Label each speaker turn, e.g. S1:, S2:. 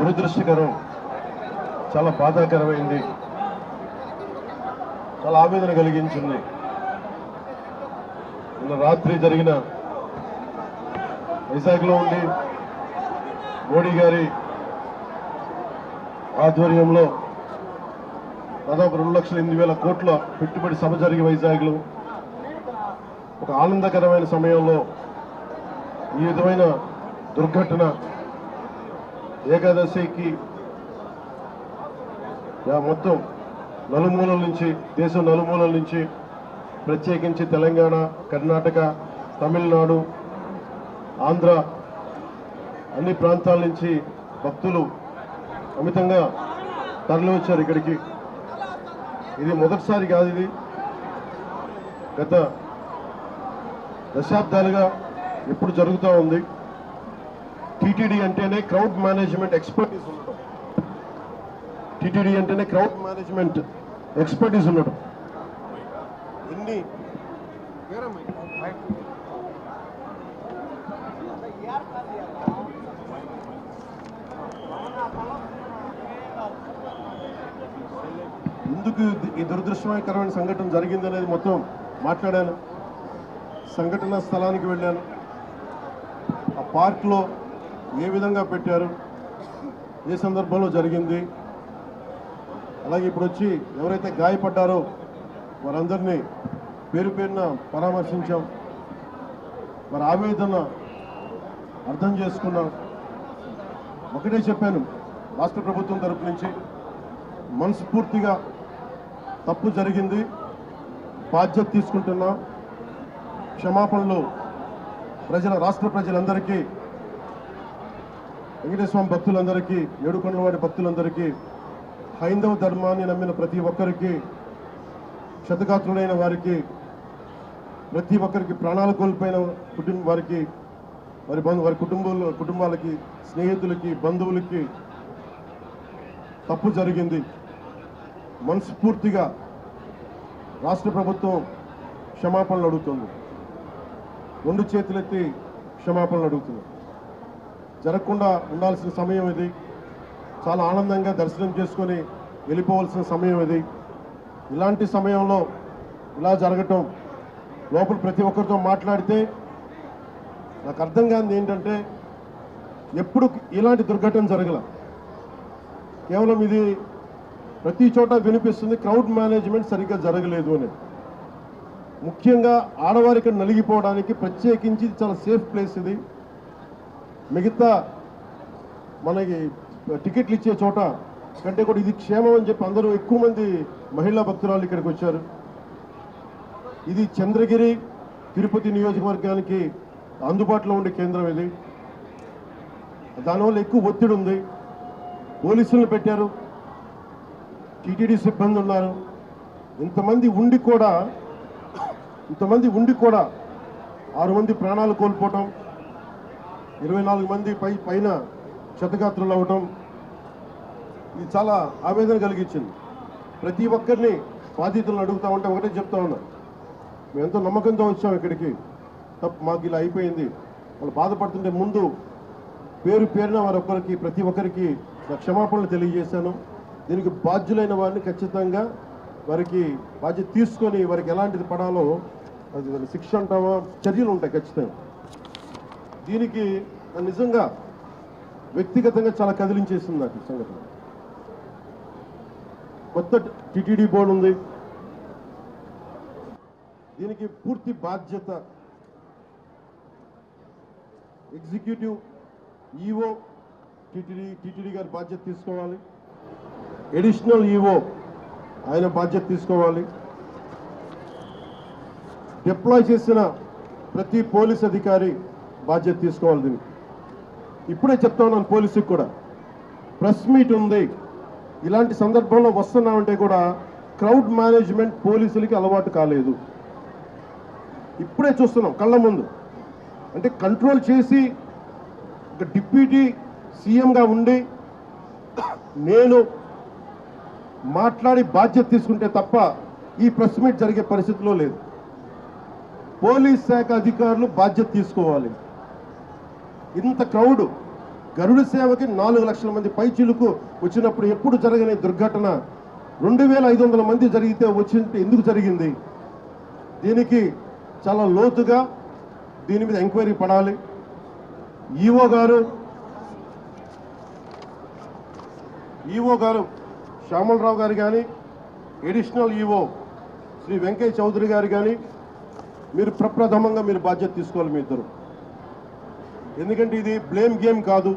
S1: దురదృష్టకరం, చాలా బాధాకరమైంది, చాలా ఆవేదన కలిగించింది. నిన్న రాత్రి జరిగిన వైజాగ్లో ఉండి మోడీ గారి ఆధ్వర్యంలో దాదాపు 2,08,000 కోట్ల పెట్టుబడి సభ జరిగి వైజాగ్లో ఒక ఆనందకరమైన సమయంలో ఈ విధమైన దుర్ఘటన ఏకాదశికి మొత్తం నలుమూలల నుంచి, దేశం నలుమూలల నుంచి, ప్రత్యేకించి తెలంగాణ, కర్ణాటక, తమిళనాడు, ఆంధ్ర అన్ని ప్రాంతాల నుంచి భక్తులు అమితంగా తరలి వచ్చారు ఇక్కడికి. ఇది మొదటిసారి కాదు, ఇది గత దశాబ్దాలుగా ఎప్పుడు జరుగుతూ ఉంది. టీటీడీ అంటేనే క్రౌడ్ మేనేజ్మెంట్ ఎక్స్పర్టీస్ ఉండటం, టీటీడీ అంటేనే క్రౌడ్ మేనేజ్మెంట్ ఎక్స్పర్టీస్ ఉండటం. ఎన్ని ఎందుకు ఈ దురదృష్టకరమైన సంఘటన జరిగిందనేది మొత్తం మాట్లాడాను. సంఘటన స్థలానికి వెళ్ళాను. ఆ పార్క్లో ఏ విధంగా పెట్టారు, ఏ సందర్భంలో జరిగింది, అలాగే ఇప్పుడు వచ్చి ఎవరైతే గాయపడ్డారో వారందరినీ పేరు పేరున పరామర్శించాం. వారి ఆవేదన అర్థం చేసుకున్నాం. ఒకటే చెప్పాను, రాష్ట్ర ప్రభుత్వం తరపు నుంచి మనస్ఫూర్తిగా తప్పు జరిగింది, బాధ్యత తీసుకుంటున్నాం, క్షమాపణలు రాష్ట్ర ప్రజలందరికీ, వెంకటేశ్వర భక్తులందరికీ, ఏడుకొండలవాడి భక్తులందరికీ, హైందవ ధర్మాన్ని నమ్మిన ప్రతి ఒక్కరికి, క్షతగాత్రులైన వారికి, ప్రతి ఒక్కరికి, ప్రాణాలు కోల్పోయిన వారికి, వారి కుటుంబాలకి, స్నేహితులకి, బంధువులకి తప్పు జరిగింది. మనస్ఫూర్తిగా రాష్ట్ర ప్రభుత్వం క్షమాపణలు అడుగుతుంది, 2 చేతులెత్తి క్షమాపణలు అడుగుతుంది. జరగకుండా ఉండాల్సిన సమయం ఇది. చాలా ఆనందంగా దర్శనం చేసుకొని వెళ్ళిపోవాల్సిన సమయం ఇది. ఇలాంటి సమయంలో ఇలా జరగటం, లోపల ప్రతి ఒక్కరితో మాట్లాడితే నాకు అర్థం కానిది ఏంటంటే, ఎప్పుడు ఇలాంటి దుర్ఘటన జరగల. కేవలం ఇది ప్రతి చోట వినిపిస్తుంది, క్రౌడ్ మేనేజ్మెంట్ సరిగ్గా జరగలేదు అని. ముఖ్యంగా ఆడవారికి నలిగిపోవడానికి ప్రత్యేకించి చాలా సేఫ్ ప్లేస్ ఇది. మిగతా మనకి టికెట్లు ఇచ్చే చోట కంటే కూడా ఇది క్షేమం అని చెప్పి అందరూ ఎక్కువ మంది మహిళా భక్తురాలు ఇక్కడికి వచ్చారు. ఇది చంద్రగిరి, తిరుపతి నియోజకవర్గానికి అందుబాటులో ఉండే కేంద్రం ఇది. దానివల్ల ఎక్కువ ఒత్తిడి ఉంది. పోలీసులను పెట్టారు, టీటీడీ సిబ్బంది ఉన్నారు. ఇంతమంది ఉండి కూడా 6 మంది ప్రాణాలు కోల్పోవటం, 24 మంది పైన క్షతగాత్రులు అవ్వటం, ఇది చాలా ఆవేదన కలిగించింది. ప్రతి ఒక్కరిని బాధితులను అడుగుతూ ఉంటే ఒకటే చెప్తా ఉన్నా, మేము ఎంతో నమ్మకంతో వచ్చాం ఇక్కడికి, మాకు ఇలా అయిపోయింది. వాళ్ళు బాధపడుతుంటే ముందు పేరు పేరున వారొక్కరికి, ప్రతి ఒక్కరికి క్షమాపణలు తెలియజేశాను. దీనికి బాధ్యులైన వారిని ఖచ్చితంగా వారికి బాధ్యత తీసుకొని వారికి ఎలాంటిది పడాలో అది శిక్ష అంటావా, చర్యలు ఉంటాయి ఖచ్చితంగా. దీనికి నిజంగా వ్యక్తిగతంగా చాలా కదిలించేసింది నాకు ఈ సంఘటన. కొత్త టీటీడీ బోర్డు ఉంది, దీనికి పూర్తి బాధ్యత ఎగ్జిక్యూటివ్ ఈఓ టీటీడీ గారి బాధ్యత తీసుకోవాలి, అడిషనల్ ఈఓ ఆయన బాధ్యత తీసుకోవాలి, డిప్లాయ్ చేసిన ప్రతి పోలీస్ అధికారి బాధ్యత తీసుకోవాలి. దీనికి ఇప్పుడే చెప్తా ఉన్నాను, పోలీసుకి కూడా ప్రెస్ మీట్ ఉంది. ఇలాంటి సందర్భంలో వస్తున్నామంటే కూడా క్రౌడ్ మేనేజ్మెంట్ పోలీసులకి అలవాటు కాలేదు. ఇప్పుడే చూస్తున్నాం కళ్ళ ముందు. అంటే కంట్రోల్ చేసి ఒక డిప్యూటీ సీఎంగా ఉండి నేను మాట్లాడి బాధ్యత తీసుకుంటే తప్ప ఈ ప్రెస్ మీట్ జరిగే పరిస్థితిలో లేదు. పోలీస్ శాఖ అధికారులు బాధ్యత తీసుకోవాలి. ఇంత క్రౌడ్ గరుడ సేవకి 4 లక్షల మంది పైచిలుకు వచ్చినప్పుడు ఎప్పుడు జరగని దుర్ఘటన 2500 మంది జరిగితే వచ్చింటే ఎందుకు జరిగింది? దీనికి చాలా లోతుగా దీని మీద ఎంక్వైరీ పడాలి. ఈఓ గారు శ్యామలరావు గారు కానీ, ఎడిషనల్ ఈఓ శ్రీ వెంకయ్య చౌదరి గారు కానీ మీరు ప్రప్రథమంగా మీరు బాధ్యత తీసుకోవాలి మీ ఇద్దరు. ఎందుకంటే ఇది బ్లేమ్ గేమ్ కాదు.